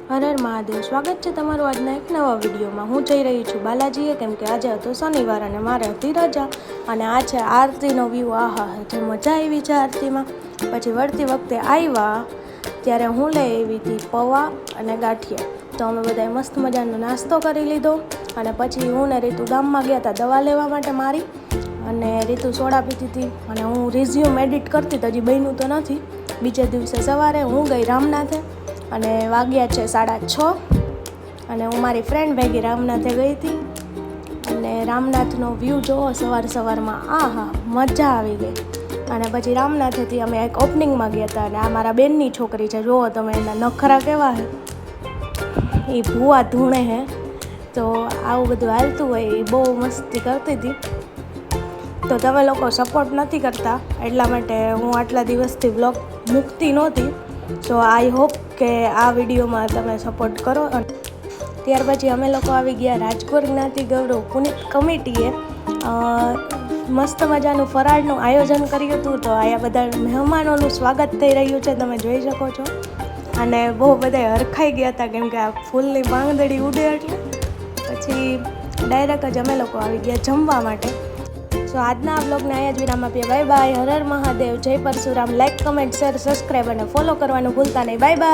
હર હર મહાદેવ, સ્વાગત છે તમારું આજના એક નવા વિડીયોમાં। હું જઈ રહી છું બાલાજીએ, કેમ કે આજે હતો શનિવાર અને મારે હતી રજા। અને આ છે આરતીનો વ્યૂ। આહા, જે મજા આવી છે આરતીમાં। પછી વળતી વખતે આવ્યા ત્યારે હું લઈ આવી હતી પૌવા અને ગાંઠિયા। તો અમે બધાએ મસ્ત મજાનો નાસ્તો કરી લીધો અને પછી હું ને રીતુ ગામમાં ગયા હતા દવા લેવા માટે મારી। અને રીતુ સોડા પીતી હતી અને હું રિઝ્યુમ એડિટ કરતી હતી, હજી બન્યું તો નથી। બીજે દિવસે સવારે હું ગઈ રામનાથે અને વાગ્યા છે 6:30 અને હું મારી ફ્રેન્ડ ભેગી રામનાથે ગઈ હતી। અને રામનાથનો વ્યૂ જોવો સવારમાં, આહા મજા આવી ગઈ। અને પછી રામનાથેથી અમે એક ઓપનિંગમાં ગયા હતા અને આ મારા બેનની છોકરી છે, જુઓ તમે એના નખરા કેવા છે, એ ભૂવા ધૂણે હે। તો આવું બધું હાલતું હોય, એ બહુ મસ્તી કરતી હતી। તો તમે લોકો સપોર્ટ નથી કરતા, એટલા માટે હું આટલા દિવસથી વ્લોગ મૂકતી નહોતી। સો આઈ હોપ કે આ વિડીયોમાં તમે સપોર્ટ કરો। ત્યાર પછી અમે લોકો આવી ગયા રાજકોટ જ્ઞાતિ ગૌરવ પુનિત કમિટીએ। મસ્ત મજાનું ફરાળનું આયોજન કર્યું હતું। તો અહીંયા બધા મહેમાનોનું સ્વાગત થઈ રહ્યું છે, તમે જોઈ શકો છો। અને બહુ બધા હરખાઈ ગયા હતા, કેમ કે આ ફૂલની પાંદડી ઉડે એટલે પછી ડાયરેક્ટ જ અમે લોકો આવી ગયા જમવા માટે। સો આજના આ બ્લોગને અહીંયા જ વિરામ આપીએ। બાય બાય, હર હર મહાદેવ, જય Parshuram. Like, comment, share, subscribe અને ફોલો કરવાનું ભૂલતા નહીં। Bye bye.